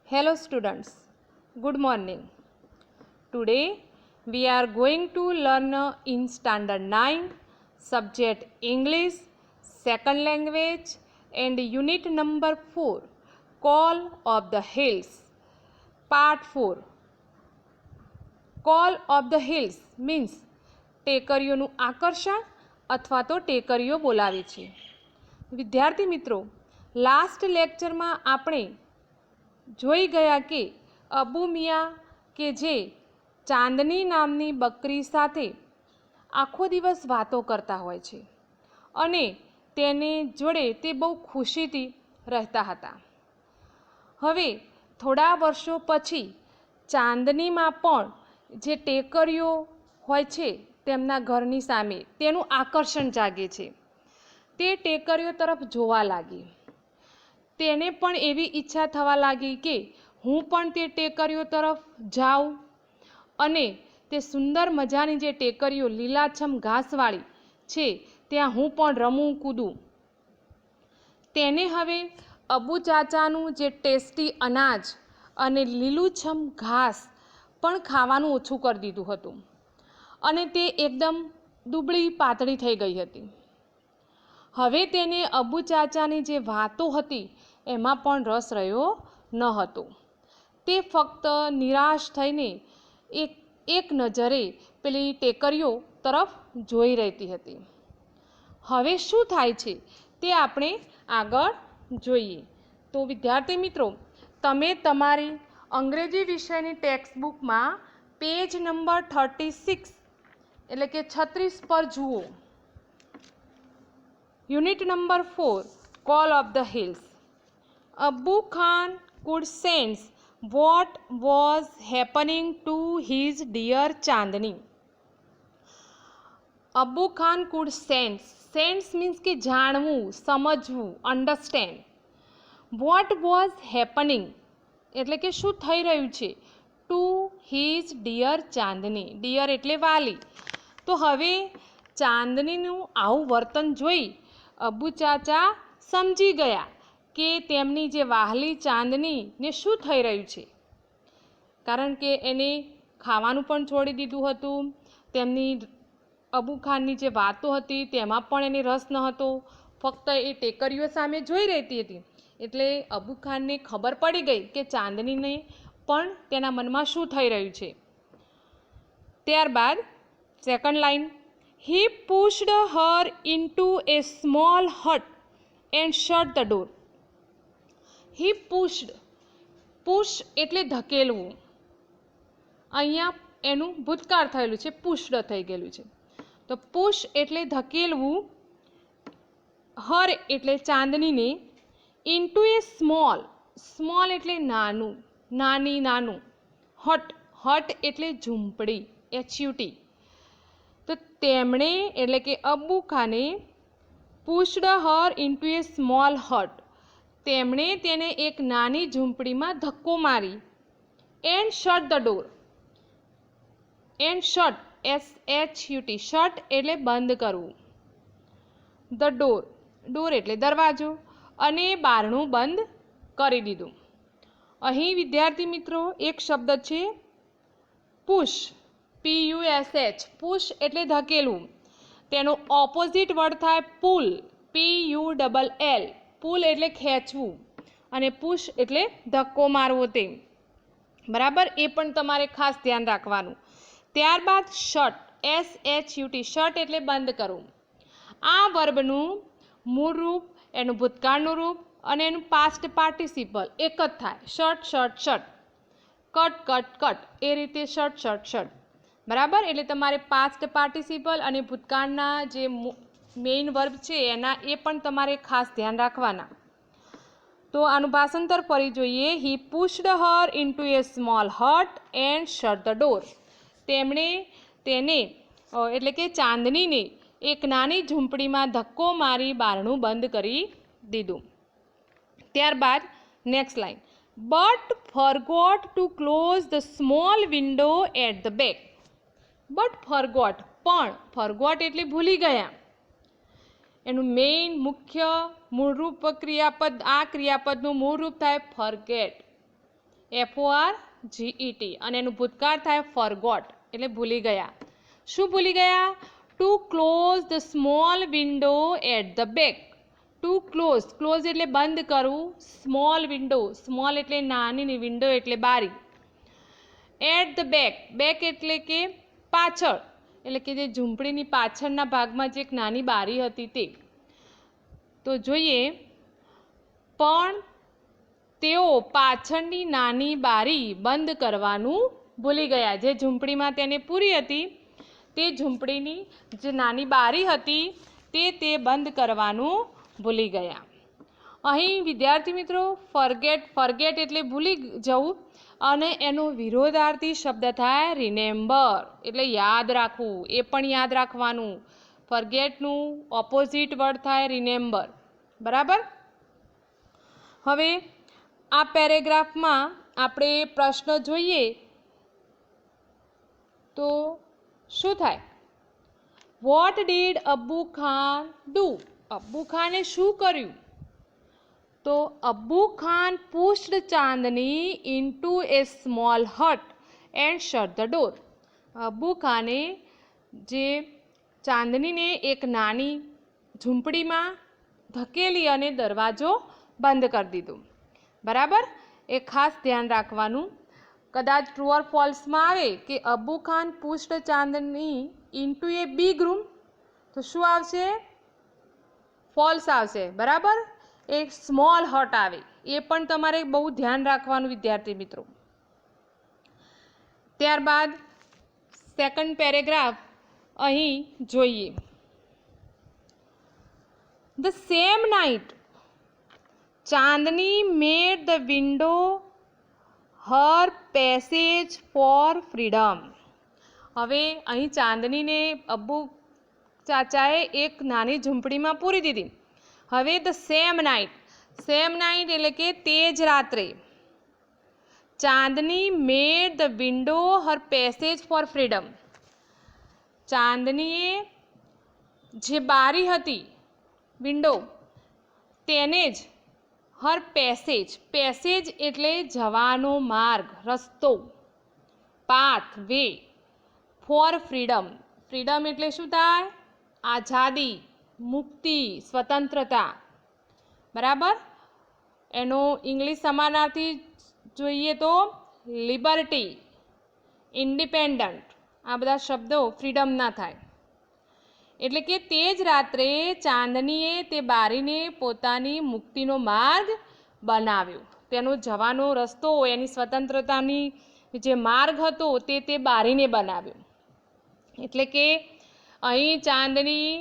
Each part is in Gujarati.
Hello students, good morning. Today we are going to learn in standard 9 subject English, second language and unit number 4 Call of the Hills part 4. Call of the Hills means ટેકરીઓનું આકર્ષણ અથવા તો ટેકરીઓ બોલાવે છે. વિદ્યાર્થી મિત્રો, લાસ્ટ લેક્ચરમાં આપણે જોઈ ગયા કે અબુ મિયા કે જે ચાંદની નામની બકરી સાથે આખો દિવસ વાતો કરતા હોય છે અને તેને જોડે તે બહુ ખુશીથી રહેતા હતા. હવે થોડા વર્ષો પછી ચાંદનીમાં પણ જે ટેકરીઓ હોય છે તેમના ઘરની સામે તેનું આકર્ષણ જાગે છે. તે ટેકરીઓ તરફ જોવા લાગી. તેને પણ એવી ઈચ્છા થવા લાગી કે હું પણ તે ટેકરીઓ તરફ જાઉં અને તે સુંદર મજાની જે ટેકરીઓ લીલાછમ ઘાસવાળી છે ત્યાં હું પણ રમું કૂદું. તેને હવે અબુ ચાચાનું જે ટેસ્ટી અનાજ અને લીલુંછમ ઘાસ પણ ખાવાનું ઓછું કરી દીધું હતું અને તે એકદમ દુબળી પાતળી થઈ ગઈ હતી. હવે તેને અબુ ચાચાની જે વાતો હતી એમાં પણ રસ રહ્યો ન હતો. તે ફક્ત નિરાશ થઈને એક નજરે પેલી ટેકરીઓ તરફ જોઈ રહેતી હતી. હવે શું થાય છે તે આપણે આગળ જોઈએ. તો વિદ્યાર્થી મિત્રો, તમે તમારી અંગ્રેજી વિષયની ટેક્સ્ટબુકમાં પેજ નંબર 36 એટલે કે 36 પર જુઓ. Unit number 4 Call of the Hills. Abu Khan could sense what was happening to his dear Chandni. Abu Khan could sense. Sense means કે જાણવું, સમજવું, understand. What was happening એટલે કે શું થઈ રહ્યું છે to his dear Chandni. Dear એટલે વાલી. તો હવે ચાંદનીનું આવું વર્તન જોઈ અબુ ચાચા સમજી ગયા કે તેમની જે વહાલી ચાંદનીને શું થઈ રહ્યું છે. કારણ કે એને ખાવાનું પણ છોડી દીધું હતું. તેમની અબુ ખાનની જે વાતો હતી તેમાં પણ એને રસ ન હતો. ફક્ત એ ટેકરીઓ સામે જોઈ રહેતી હતી. એટલે અબુ ખાનને ખબર પડી ગઈ કે ચાંદનીને પણ તેના મનમાં શું થઈ રહ્યું છે. ત્યારબાદ second line, he pushed her into a small hut and shut the door. He pushed. Push એટલે ધકેલવું. અહીંયા એનું ભૂતકાળ થયેલું છે, પુશ્ડ થઈ ગયેલું છે. તો પુશ એટલે ધકેલવું, હર એટલે ચાંદનીને, ઇન્ટુ એ સ્મોલ. સ્મોલ એટલે નાનું, નાનું. હટ. હટ એટલે ઝૂંપડી, HUT. તો તેમણે એટલે કે અબુ ખાને pushed her into a small hut. તેમણે તેને એક નાની ઝૂંપડીમાં ધક્કો મારી. And shut the door. And shut, SHUT. Shut એટલે બંધ કરવું. The door. ડોર એટલે દરવાજો. અને બારણું બંધ કરી દીધું. અહીં વિદ્યાર્થી મિત્રો એક શબ્દ છે પુશ, PUSH. પુશ એટલે ધકેલવું. તેનો ઓપોઝિટ વર્ડ થાય પુલ, PULL. પુલ એટલે ખેંચવું અને પુશ એટલે ધક્કો મારવો તે. બરાબર, એ પણ તમારે ખાસ ધ્યાન રાખવાનું. ત્યારબાદ શટ, SHUT. શટ એટલે બંધ કરવું. આ વર્બનું મૂળ રૂપ, એનું ભૂતકાળનું રૂપ અને એનું પાસ્ટ પાર્ટિસિપલ એક જ થાય. Shut, shut, shut. Cut, cut, cut. એ રીતે શટ, શટ, શટ. બરાબર, એટલે તમારે પાસ્ટ પાર્ટિસિપલ અને ભૂતકાળના જે મેઇન વર્બ છે એના એ પણ તમારે ખાસ ધ્યાન રાખવાના. તો આનું ભાષાંતર ફરી જોઈએ. He pushed her into a small hut and shut the door. તેમણે તેને એટલે કે ચાંદનીને એક નાની ઝૂંપડીમાં ધક્કો મારી બારણું બંધ કરી દીધું. ત્યારબાદ next line, but forgot to close the small window at the back. But forgot, પણ ફરગોટ એટલે ભૂલી ગયા. એનું મેઇન મુખ્ય મૂળરૂપ ક્રિયાપદ, આ ક્રિયાપદનું મૂળરૂપ થાય ફરગેટ. FORGET, અને એનું ભૂતકાળ થાય ફોરગોટ, એટલે ભૂલી ગયા. શું ભૂલી ગયા? To close the small window at the back. To close, close એટલે બંધ કરવું, સ્મોલ વિન્ડો, સ્મોલ એટલે નાની, વિન્ડો એટલે બારી. એટ ધ બેક, બેક એટલે કે પાછળ, એટલે કે જે ઝૂંપડીની પાછળના ભાગમાં જે એક નાની બારી હતી તે. તો જોઈએ, પણ તેઓ પાછળની નાની બારી બંધ કરવાનું ભૂલી ગયા. જે ઝૂંપડીમાં તેને પૂરી હતી તે ઝૂંપડીની જે નાની બારી હતી તે બંધ કરવાનું ભૂલી ગયા. અહીં વિદ્યાર્થી મિત્રો ફરગેટ એટલે ભૂલી જવું, અને એનો વિરોધાર્થી શબ્દ થાય રિમેમ્બર, એટલે યાદ રાખવું. એ પણ યાદ રાખવાનું. ફરગેટનું ઓપોઝિટ વર્ડ થાય રિમેમ્બર. બરાબર. હવે આ પેરેગ્રાફમાં આપણે પ્રશ્ન જોઈએ તો શું થાય? What did Abbu Khan do? Abbu ખાને શું કર્યું? તો Abbu Khan pushed Chandni into a small hut and shut the door. Abbu ખાને જે ચાંદનીને એક નાની ઝૂંપડીમાં ધકેલી અને દરવાજો બંધ કરી દીધો. બરાબર. એ ખાસ ધ્યાન રાખવાનું. કદાચ ટ્રુ ઓર ફોલ્સમાં આવે કે અબ્બુ ખાન પુશ્ડ ચાંદની ઇન્ટુ એ બિગ રૂમ, તો શું આવશે? ફોલ્સ આવશે. બરાબર. એક સ્મોલ હટ આવે, એ પણ તમારે બહુ ધ્યાન રાખવાનું વિદ્યાર્થી મિત્રો. ત્યારબાદ સેકન્ડ પેરેગ્રાફ અહીં જોઈએ. The same night Chandni made the window her passage for freedom. હવે અહીં ચાંદનીને અબ્બુ ચાચાએ એક નાની ઝૂંપડીમાં પૂરી દીધી. હવે the same night, same night એટલે કે તે જ રાત્રે, Chandni made the window her passage for freedom. ચાંદનીએ જે બારી હતી, વિન્ડો, તેને જ હર પેસેજ, પેસેજ એટલે જવાનો માર્ગ, રસ્તો, path, way, for freedom. Freedom એટલે શું થાય? આઝાદી, મુક્તિ, સ્વતંત્રતા. બરાબર. એનો ઇંગ્લિશ સમાનાર્થી જોઈએ તો લિબર્ટી, ઇન્ડિપેન્ડન્ટ. આ બધા શબ્દો ફ્રીડમના થાય. એટલે કે તે જ રાત્રે ચાંદનીએ તે બારીને પોતાની મુક્તિનો માર્ગ બનાવ્યો. તેનો જવાનો રસ્તો, એની સ્વતંત્રતાની જે માર્ગ હતો તે બારીને બનાવ્યો. એટલે કે અહીં ચાંદની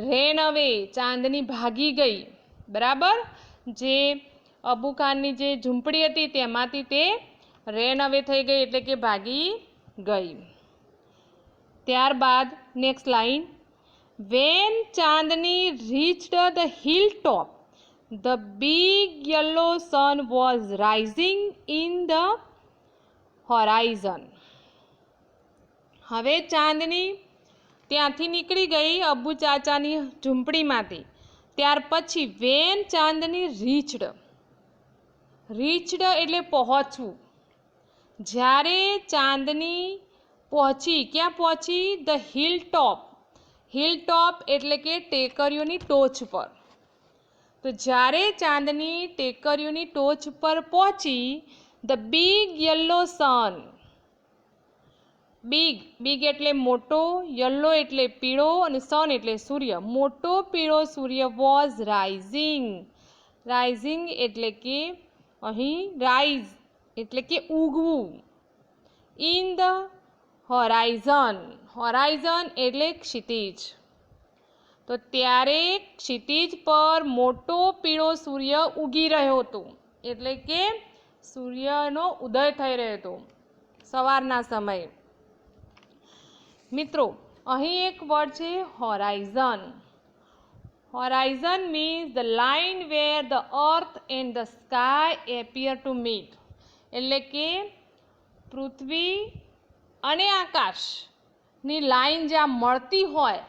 રેન અવે, ચાંદની ભાગી ગઈ. બરાબર. જે અબ્બુ ખાનની જે ઝૂંપડી હતી તેમાંથી તે રેન અવે થઈ ગઈ, એટલે કે ભાગી ગઈ. ત્યારબાદ next line. When Chandni reached the hill top the big yellow sun was rising in the horizon. હવે ચાંદની ત્યાંથી નીકળી ગઈ અબ્બુ ચાચાની ઝૂંપડીમાંથી. ત્યાર પછી વેન ચાંદની રીચ્ડ, રીચ્ડ એટલે પહોંચવું. જ્યારે ચાંદની પહોંચી, ક્યાં પહોંચી? The hill top. હિલ ટોપ એટલે કે ટેકરીઓની ટોચ પર. તો જ્યારે ચાંદની ટેકરીઓની ટોચ પર પહોંચી, the big yellow sun, big એટલે મોટો, યલો એટલે પીળો, અને સન એટલે સૂર્ય, મોટો પીળો સૂર્ય વોઝ રાઇઝિંગ. રાઇઝિંગ એટલે કે અહીં રાઇઝ એટલે કે ઉગવું. ઇન ધ હોરાઇઝન, હોરાઇઝન એટલે ક્ષિતિજ. તો ત્યારે ક્ષિતિજ પર મોટો પીળો સૂર્ય ઉગી રહ્યો હતો, એટલે કે સૂર્યનો ઉદય થઈ રહ્યો હતો સવારના સમયે. મિત્રો, અહીં એક વર્ડ છે horizon. Horizon means the line where the earth and the sky appear to meet. એટલે કે પૃથ્વી અને આકાશની લાઈન જ્યાં મળતી હોય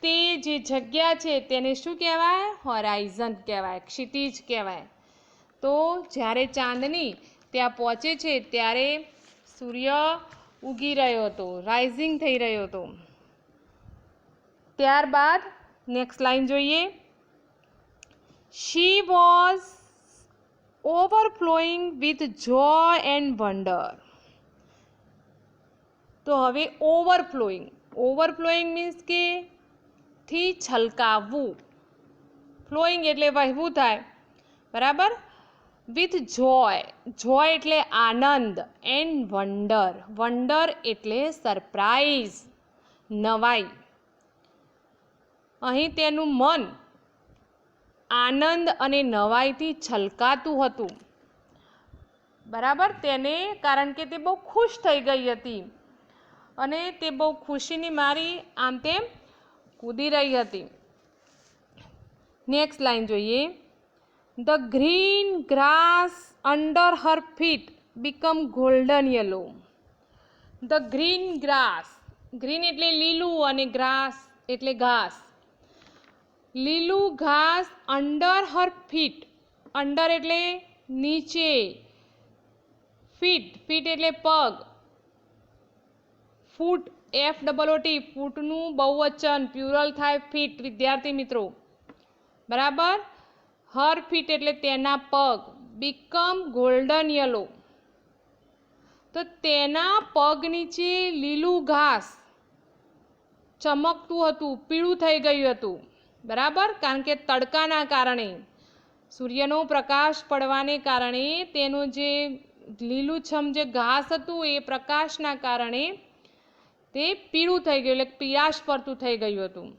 તે જે જગ્યા છે તેને શું કહેવાય? હોરાઇઝન કહેવાય, ક્ષિતિજ કહેવાય. તો જ્યારે ચાંદની ત્યાં પહોંચે છે ત્યારે સૂર્ય ઉગી રહ્યો હતો, રાઇઝિંગ થઈ રહ્યો હતો. ત્યારબાદ નેક્સ્ટ લાઈન જોઈએ. She was overflowing with joy and wonder. તો હવે ઓવરફ્લોઈંગ મીન્સ કે થી છલકાવવું. ફ્લોઈંગ એટલે વહેવું થાય, બરાબર. વિથ જોય એટલે આનંદ, એન્ડ વન્ડર એટલે સરપ્રાઈઝ, નવાઈ. અહીં તેનું મન આનંદ અને નવાઈથી છલકાતું હતું, બરાબર. તેને કારણ કે તે બહુ ખુશ થઈ ગઈ હતી અને તે બહુ ખુશીની મારી આમ તેમ કૂદી રહી હતી. નેક્સ્ટ લાઈન જોઈએ. The green grass under her feet become golden yellow. The green grass, green એટલે લીલું અને ગ્રાસ એટલે ઘાસ. લીલું ઘાસ અંડર હર ફીટ, અંડર એટલે નીચે, ફીટ એટલે પગ, ફૂટ FOOT, ફૂટનું બહુવચન પ્યુરલ થાય ફીટ, વિદ્યાર્થી મિત્રો, બરાબર. હર ફીટ એટલે તેના પગ, બીકમ ગોલ્ડન યલો, તો તેના પગ નીચે લીલું ઘાસ ચમકતું હતું, પીળું થઈ ગયું હતું, બરાબર. કારણ કે તડકાના કારણે, સૂર્યનો પ્રકાશ પડવાને કારણે તેનું જે લીલુંછમ જે ઘાસ હતું એ પ્રકાશના કારણે તે પીળું થઈ ગયું, એટલે પીળાશ પડતું થઈ ગયું હતું.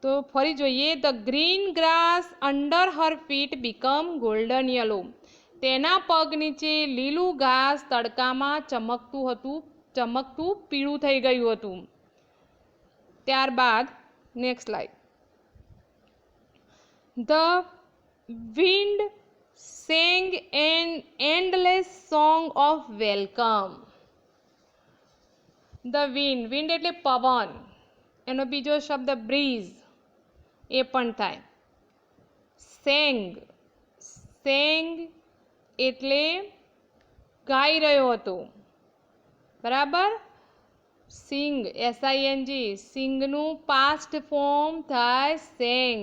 તો ફરી જોઈએ. The green grass under her feet become golden yellow. તેના પગ નીચે લીલું ઘાસ તડકામાં ચમકતું પીળું થઈ ગયું હતું. ત્યારબાદ next line. The wind sang an endless song of welcome. The wind એટલે પવન, એનો બીજો શબ્દ બ્રીઝ એ પણ થાય. સેંગ એટલે ગાઈ રહ્યો હતો, બરાબર. સિંગ SING, સિંગનું પાસ્ટ ફોર્મ થાય સેંગ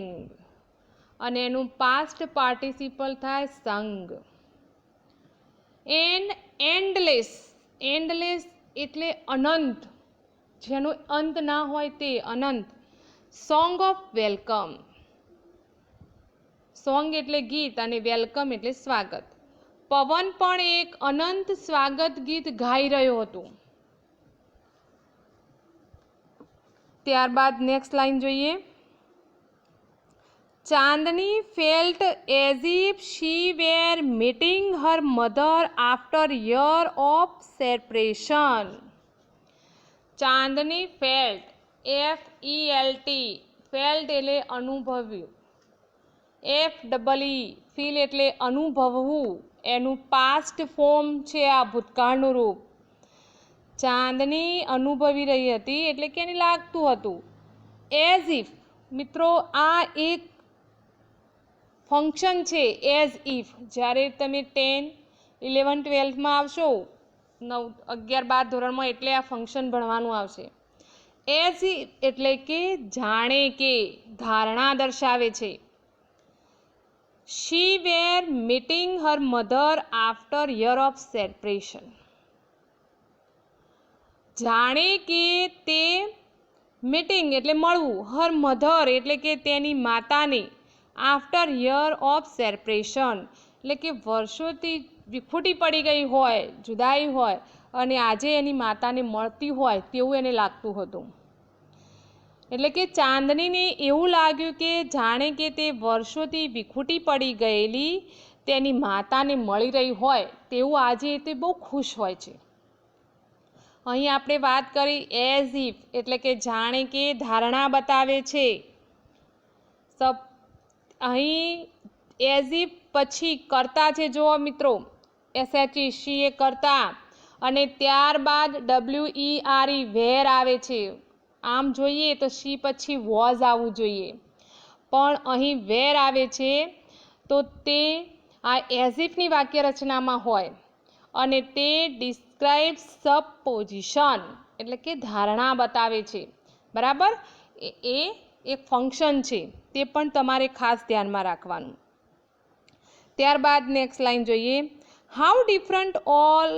અને એનું પાસ્ટ પાર્ટિસિપલ થાય સંગ. એન્ડલેસ એટલે અનંત, જેનો અંત ના હોય તે અનંત. સોંગ ઓફ વેલકમ, સોંગ એટલે ગીત અને વેલકમ એટલે સ્વાગત. પવન પણ એક અનંત સ્વાગત ગીત ગાઈ રહ્યો હતો. ત્યારબાદ નેક્સ્ટ લાઈન જોઈએ. ચાંદની felt as if she were meeting her mother after year of separation. Chandni felt felt એટલે અનુભવ્યું, ફીલ એટલે અનુભવવું, એનું પાસ્ટ ફોર્મ છે આ ભૂતકાળનું રૂપ. ચાંદની અનુભવી રહી હતી એટલે કે એને લાગતું હતું. એઝ ઇફ, મિત્રો આ એક ફંક્શન છે એઝ ઇફ. જ્યારે તમે 10, 11, 12માં આવશો, 9, 11, 12 ધોરણમાં, એટલે આ ફંક્શન ભણવાનું આવશે. એઝ ઇફ એટલે કે જાણે કે, ધારણા દર્શાવે છે. She were meeting her mother after year of separation. જાણે કે તે મીટિંગ એટલે મળવું, હર મધર એટલે કે તેની માતાને, આફ્ટર યર ઓફ સેપરેશન એટલે કે વર્ષોથી વિખૂટી પડી ગઈ હોય, જુદાઈ હોય, અને આજે એની માતાને મળતી હોય તેવું એને લાગતું હતું. એટલે કે ચાંદનીને એવું લાગ્યું કે જાણે કે તે વર્ષોથી વિખૂટી પડી ગયેલી તેની માતાને મળી રહી હોય તેવું આજે તે બહુ ખુશ હોય છે. અહીં આપણે વાત કરી એઝ ઇફ એટલે કે જાણે કે, ધારણા બતાવે છે. અહીં એઝ ઇફ પછી કર્તા છે, જુઓ મિત્રો, SHE, શી એ કર્તા, અને ત્યારબાદ WERE વેર આવે છે. આમ જોઈએ તો શી પછી વોઝ આવવું જોઈએ, પણ અહીં વેર આવે છે. તો તે આ એઝ ઇફની વાક્ય રચનામાં હોય અને તે ડિસ્ક્રાઇબ્સ સબપોઝિશન એટલે કે ધારણા બતાવે છે, બરાબર. એ એક ફંક્શન છે, તે પણ તમારે ખાસ ધ્યાનમાં રાખવાનું. ત્યારબાદ નેક્સ્ટ લાઈન જોઈએ. How different all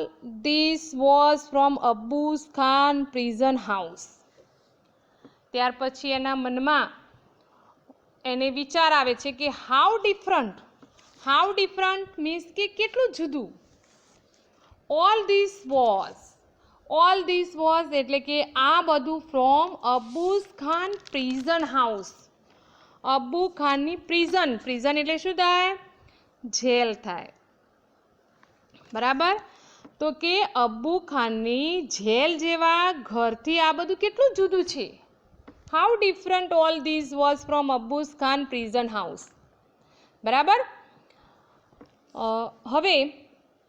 this was from Abbu's Khan prison house. ત્યાર પછી એના મનમાં એને વિચાર આવે છે કે હાઉ ડિફરન્ટ મીન્સ કે કેટલું જુદું. ઓલ ધીસ વોઝ એટલે કે આ બધું from Abbu's Khan prison house. Abbu ખાનની પ્રિઝન એટલે શું થાય? જેલ થાય, બરાબર. તો કે અબ્બુ ખાનની જેલ જેવા ઘરથી આ બધું કેટલું જુદું છે. How different all this was from Abbu's Khan prison house, બરાબર. હવે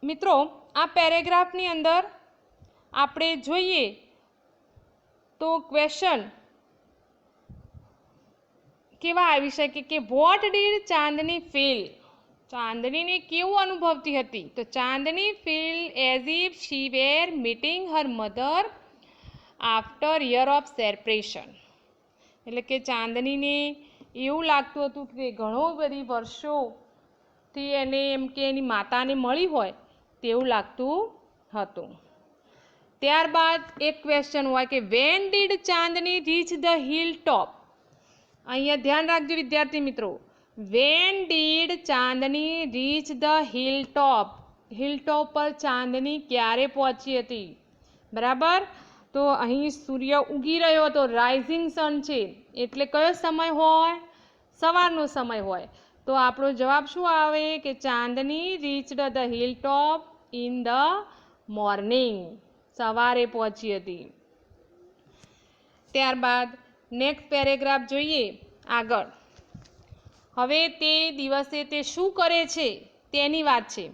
મિત્રો આ પેરેગ્રાફની અંદર આપણે જોઈએ તો ક્વેશ્ચન કેવા આવી શકે કે વોટ ડીડ ચાંદની ફીલ. ચાંદનીને કેવું અનુભવતી હતી? તો Chandni feel as if she were meeting her mother after year of separation. એટલે કે ચાંદનીને એવું લાગતું હતું કે ઘણો બધી વર્ષોથી એને એમ કે એની માતાને મળી હોય તેવું લાગતું હતું. ત્યારબાદ એક ક્વેશ્ચન હોય કે when did Chandni reach the hill top. અહીંયા ધ્યાન રાખજો વિદ્યાર્થી મિત્રો. When did Chandni reach the hill top. Hill top પર ચાંદની ક્યારે પહોંચી હતી? બરાબર. તો અહીં સૂર્ય ઉગી રહ્યો હતો, રાઇઝિંગ સન છે, એટલે કયો સમય હોય? સવારનો સમય હોય. તો આપણો જવાબ શું આવે કે Chandni reached the hill top in the morning. સવારે પહોંચી હતી. ત્યારબાદ નેક્સ્ટ પેરેગ્રાફ જોઈએ આગળ. હવે તે દિવસે તે શું કરે છે તેની વાત છે.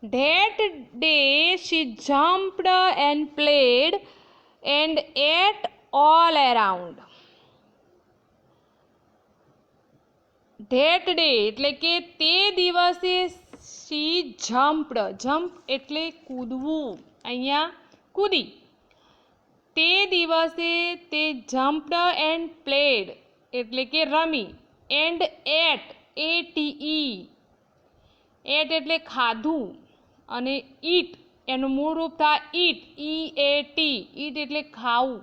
That day she jumped and played and ate all around. That day એટલે કે તે દિવસે શી જમ્પ્ડ. જમ્પ એટલે કૂદવું, અહીંયા કૂદી. તે દિવસે તે જમ્પ્ડ એન્ડ પ્લેડ એટલે કે રમી. એન્ડ એટ એટ એટલે ખાધું અને ઈટ એનું મૂળ રૂપ થાય ઈટ ઈટ એટલે ખાવું.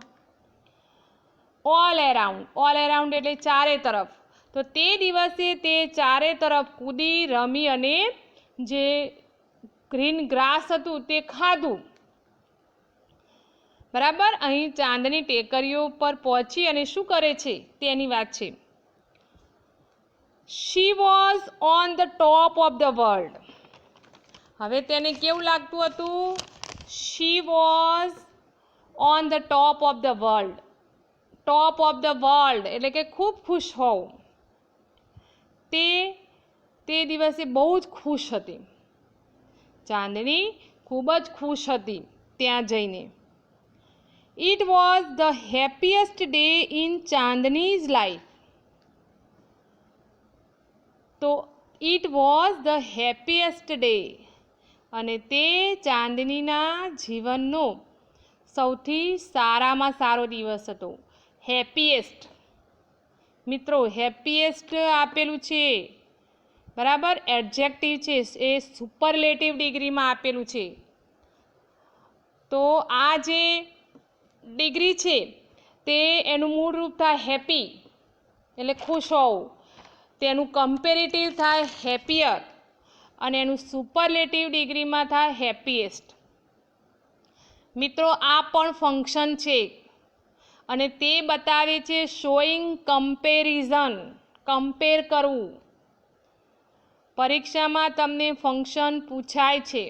ઓલ અરાઉન્ડ એટલે ચારે તરફ. તો તે દિવસે તે ચારે તરફ કૂદી રમી અને જે ગ્રીન ગ્રાસ હતું તે ખાધું, બરાબર. અહીં ચાંદની ટેકરીઓ પર પહોંચી અને શું કરે છે તેની વાત છે. She was on the top of the world. હવે તેને કેવું લાગતું હતું? She was on the top of the world. Top of the world એટલે કે ખૂબ ખુશ હોવું. તે દિવસે બહુ જ ખુશ હતી. ચાંદની ખૂબ જ ખુશ હતી ત્યાં જઈને. It was the happiest day in Chandni's life. તો it was the happiest day અને તે ચાંદનીના જીવનનો સૌથી સારામાં સારો દિવસ હતો. હેપીએસ્ટ મિત્રો, હેપીએસ્ટ આપેલું છે, બરાબર. એડજેક્ટિવ છે, એ સુપરલેટિવ ડિગ્રીમાં આપેલું છે. તો આ જે ડિગ્રી છે તે એનું મૂળ રૂપ થાય હેપી એટલે ખુશ હોવું. તેનું કમ્પેરેટિવ થાય હેપીયર અને એનું સુપરલેટિવ ડિગ્રીમાં થાય હેપીએસ્ટ. મિત્રો આ પણ ફંક્શન છે અને તે બતાવે છે શોઈંગ કમ્પેરિઝન, કમ્પેર કરવું. પરીક્ષામાં તમને ફંક્શન પૂછાય છે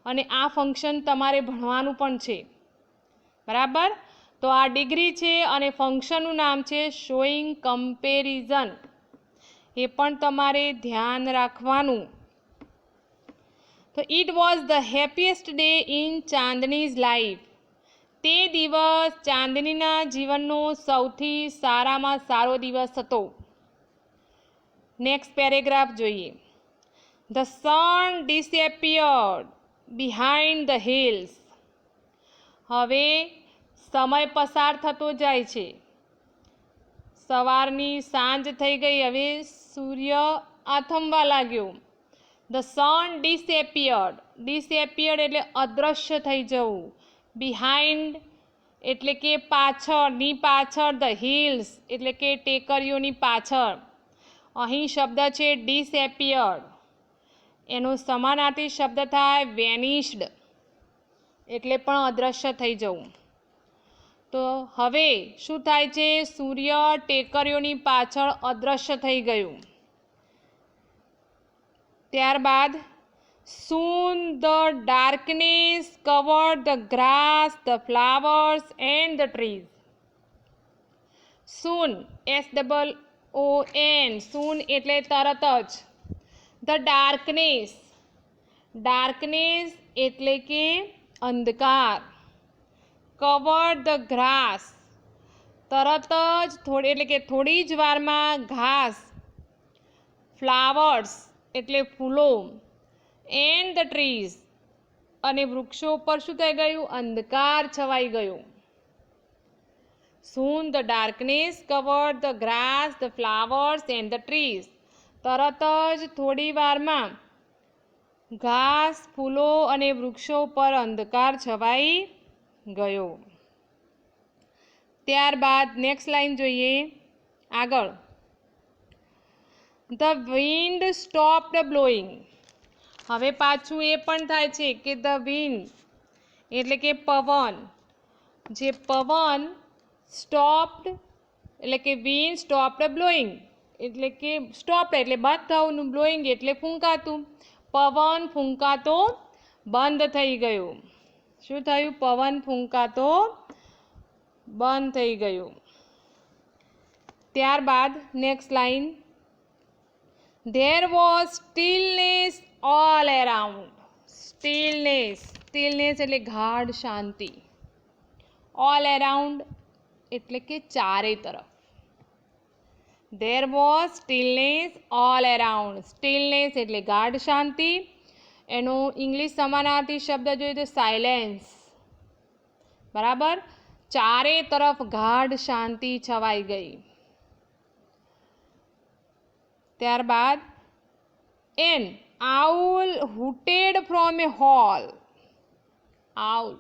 અને આ ફંક્શન તમારે ભણવાનું પણ છે, બરાબર. તો આ ડિગ્રી છે અને ફંક્શનનું નામ છે શોઈંગ કમ્પેરિઝન. એ પણ તમારે ધ્યાન રાખવાનું. તો it was the happiest day in Chandni's life. તે દિવસ ચાંદનીના જીવનનો સૌથી સારામાં સારો દિવસ હતો. નેક્સ્ટ પેરેગ્રાફ જોઈએ. The sun disappeared behind the hills. હવે સમય પસાર થતો જાય છે. સવારની સાંજ થઈ ગઈ, હવે સૂર્ય આથમવા લાગ્યો. The sun disappeared. Disappeared એટલે અદૃશ્ય થઈ જવું. Behind એટલે કે પાછળની પાછળ. The hills એટલે કે ટેકરીઓની પાછળ. અહીં શબ્દ છે disappeared. એનો સમાનાર્થી શબ્દ થાય vanished એટલે પણ અદૃશ્ય થઈ જવું. તો હવે શું થાય છે? સૂર્ય ટેકરીઓની પાછળ અદૃશ્ય થઈ ગયું. ત્યારબાદ soon the darkness covered the grass, the flowers and the trees. soon SOON soon એટલે તરત જ. the darkness એટલે કે અંધકાર. covered the grass તરત જ એટલે કે થોડી જ વારમાં ઘાસ. flowers એટલે ફૂલો. and the trees અને વૃક્ષો ઉપર શું થઈ ગયું? અંધકાર છવાઈ ગયો. soon the darkness covered the grass, the flowers and the trees. તરત જ થોડી વારમાં ઘાસ, ફૂલો અને વૃક્ષો પર અંધકાર છવાઈ ગયો. ત્યારબાદ નેક્સ્ટ લાઈન જોઈએ આગળ. The wind stopped blowing. હવે પાછું એ પણ થાય છે કે the wind એટલે કે પવન. જે પવન stopped એટલે કે wind stopped blowing એટલે કે stopped એટલે બંધ થવું, blowing એટલે ફૂંકાતું. પવન ફૂંકાતો બંધ થઈ ગયો. શું થયું? પવન ફૂંકાતો બંધ થઈ ગયું. ત્યારબાદ next line. There was stillness all around. stillness એટલે ગાઢ શાંતિ. all around એટલે કે ચારે તરફ. There was stillness all around. stillness એટલે ગાઢ શાંતિ. એનો ઇંગ્લિશ સમાનાર્થી શબ્દ જોઈએ તો સાયલેન્સ. બરાબર? ચારે તરફ ગાઢ શાંતિ છવાઈ ગઈ. ત્યારબાદ an owl hooted from a hole. owl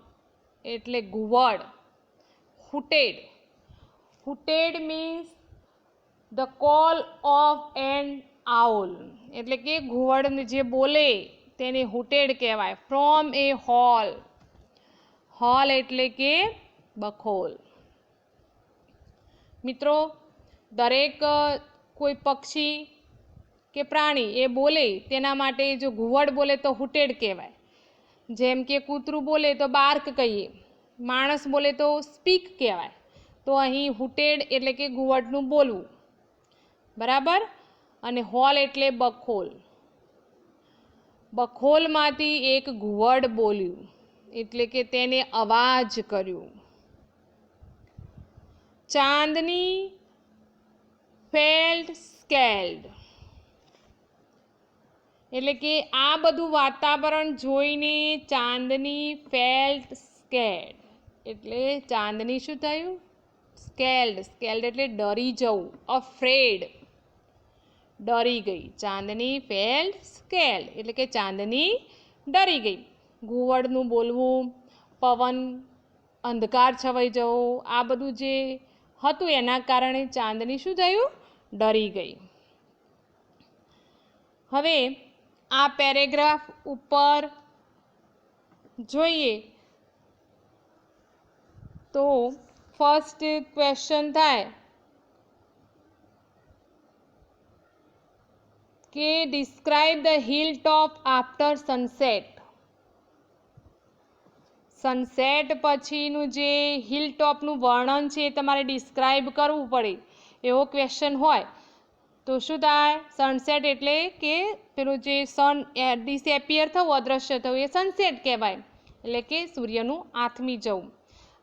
એટલે ઘુવડ. hooted means the call of an owl એટલે કે ઘુવડ જે બોલે તેને hooted કહેવાય. from a hole એટલે કે બખોલ. મિત્રો, દરેક કોઈ પક્ષી કે પ્રાણી એ બોલે તેના માટે જો ઘુવડ બોલે તો hooted કહેવાય. જેમ કે કૂતરું બોલે તો બાર્ક કહીએ, માણસ બોલે તો સ્પીક કહેવાય. તો અહીં hooted એટલે કે ઘુવડનું બોલવું. બરાબર? અને હોલ એટલે બખોલ. બખોલમાંથી એક ઘુવડ બોલ્યું એટલે કે તેને અવાજ કર્યો. ચાંદની felt scared એટલે કે આ બધું વાતાવરણ જોઈને ચાંદની felt scared એટલે ચાંદની શું થયું? scared એટલે ડરી જવું. afraid ડરી ગઈ. ચાંદની felt scared એટલે કે ચાંદની ડરી ગઈ. ઘુવડનું બોલવું, પવન, અંધકાર છવાઈ જવો, આ બધું જે હતું એના કારણે ચાંદની શું થયું? ડરી ગઈ. હવે આ પેરેગ્રાફ ઉપર જોઈએ તો ફર્સ્ટ ક્વેશ્ચન થાય કે describe the hill top after sunset. Sunset પછીનું જે હિલ ટોપનું વર્ણન છે એ તમારે ડિસ્ક્રાઇબ કરવું પડે. એવો ક્વેશ્ચન હોય તો શું થાય? સનસેટ એટલે કે પેલું જે સન ડિસએપિયર થવું, અદૃશ્ય થવું, એ સનસેટ કહેવાય. એટલે કે સૂર્યનું આથમી જવું.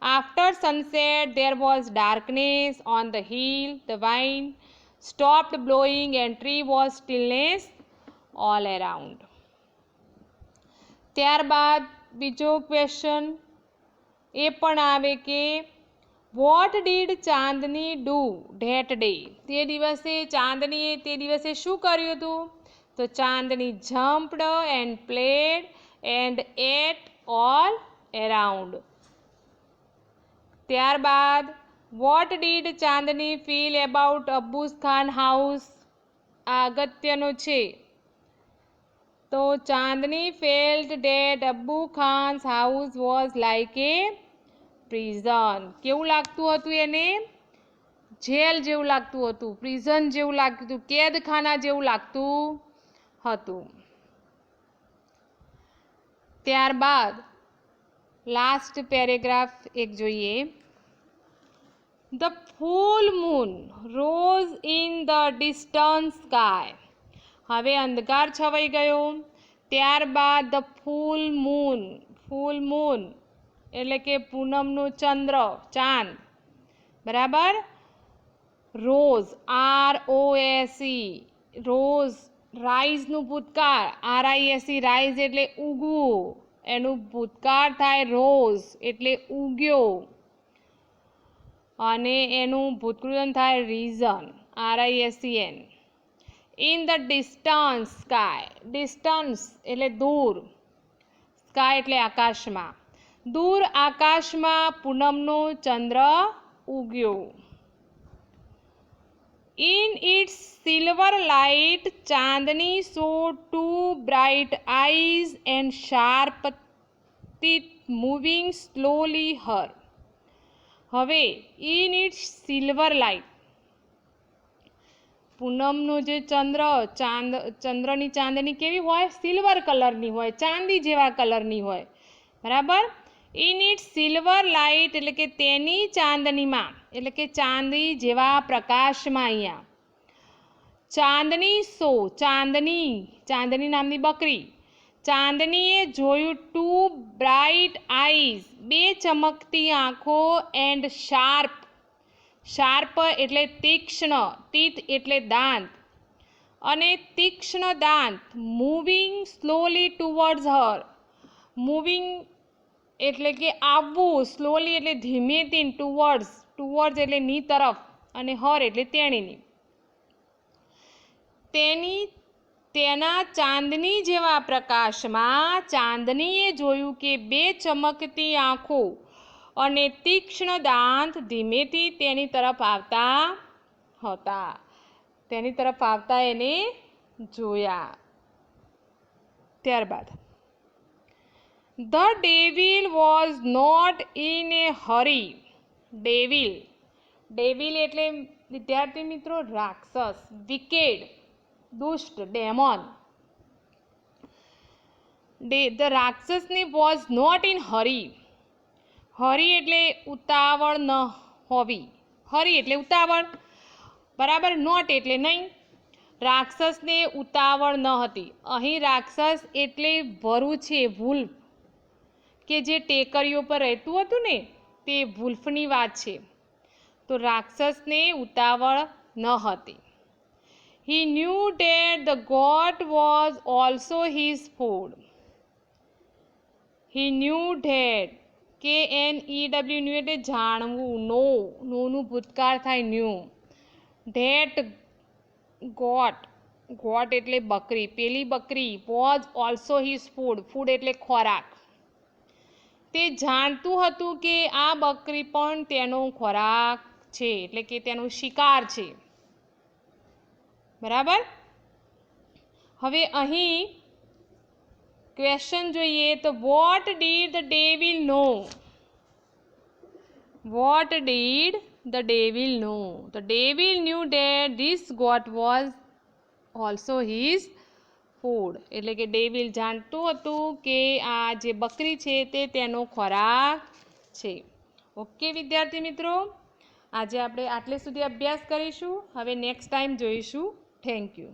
After sunset there was darkness on the hill, the wind stopped blowing and tree was stillness all around. ત્યારબાદ બીજો ક્વેશ્ચન એ પણ આવે કે what did Chandni do that day? તે દિવસે ચાંદનીએ તે દિવસે શું કર્યું હતું? તો Chandni jumped and played and ate all around. ત્યારબાદ what did Chandni feel about Abbu's Khan house? આ અગત્યનો છે. તો Chandni felt that Abbu Khan's house was like a prison. કેવું લાગતું હતું એને? જેલ જેવું લાગતું હતું, પ્રિઝન જેવું લાગતું હતું, કેદખાના જેવું લાગતું હતું. ત્યારબાદ લાસ્ટ પેરેગ્રાફ એક જોઈએ. The full moon rose in the distant sky. હવે અંધકાર છવાઈ ગયો. ત્યારબાદ ધ ફૂલ મૂન એટલે કે પૂનમનું ચંદ્ર, ચાંદ, બરાબર. રોઝ, ROSE, રોઝ, રાઈઝનું ભૂતકાળ, RISE, રાઈઝ એટલે ઉગવું, એનું ભૂતકાળ થાય રોઝ એટલે ઉગ્યો, અને એનું ભૂતકૃત થાય risen, RISEN. In the distance sky, distance એટલે દૂર, સ્કાય એટલે આકાશમાં, દૂર આકાશમાં પૂનમનો ચંદ્ર ઉગ્યો. In its silver light Chandni saw two bright eyes and sharp teeth moving slowly her. હવે ઇન ઇટ્સ સિલ્વર લાઇટ, પૂનમનો જે ચંદ્રની ચાંદની કેવી હોય? સિલ્વર કલરની હોય, ચાંદી જેવા કલરની હોય, બરાબર. ઇન ઇટ સિલ્વર લાઇટ એટલે કે તેની ચાંદનીમાં, એટલે કે ચાંદી જેવા પ્રકાશમાં. અહીંયા ચાંદની સો, ચાંદની નામની બકરી, ચાંદનીએ જોયું ટુ બ્રાઇટ આઈઝ, બે ચમકતી આંખો, એન્ડ શાર્પ એટલે તીક્ષ્ણ, ટીથ એટલે દાંત, અને તીક્ષ્ણ દાંત, મૂવિંગ સ્લોલી ટુવર્ડ્સ હર, મૂવિંગ એટલે કે આવવું, સ્લોલી એટલે ધીમેથી, ટુવર્ડ્સ એટલે ની તરફ, અને હર એટલે તેણીની. તેના ચાંદની જેવા પ્રકાશમાં ચાંદનીએ જોયું કે બે ચમકતી આંખો અને તીક્ષ્ણ દાંત ધીમેથી તેની તરફ આવતા હતા. તેની તરફ આવતા એને જોયા. ત્યારબાદ the devil was not in a hurry. Devil એટલે વિદ્યાર્થી મિત્રો રાક્ષસ, વિકેડ, દુષ્ટ, ડેમોન. ધ રાક્ષસની was not in hurry. Hurry એટલે ઉતાવળ ન હોવી, હરી એટલે ઉતાવળ, બરાબર. નોટ એટલે નહીં. રાક્ષસને ઉતાવળ ન હતી. અહીં રાક્ષસ એટલે વરુ છે, વુલ્ફ, કે જે ટેકરીઓ પર રહેતું હતું ને, તે વુલ્ફની વાત છે. તો રાક્ષસને ઉતાવળ ન હતી. He knew that the goat was also his food. He knew that, KNEW એટલે જાણવું, નોનું ભૂતકાળ થાય ન્યૂ. That goat એટલે બકરી, પેલી બકરી, was also his food એટલે ખોરાક. તે જાણતું હતું કે આ બકરી પણ તેનો ખોરાક છે, એટલે કે તેનો શિકાર છે, બરાબર. હવે અહીં ક્વેશ્ચન જોઈએ તો what did the devil know? What did the devil know? The devil knew that this goat was also his food. એટલે કે ડેવિલ જાણતું હતું કે આ જે બકરી છે તે તેનો ખોરાક છે. ઓકે વિદ્યાર્થી મિત્રો, આજે આપણે આટલે સુધી અભ્યાસ કરીશું. હવે નેક્સ્ટ ટાઈમ જોઈશું. Thank you.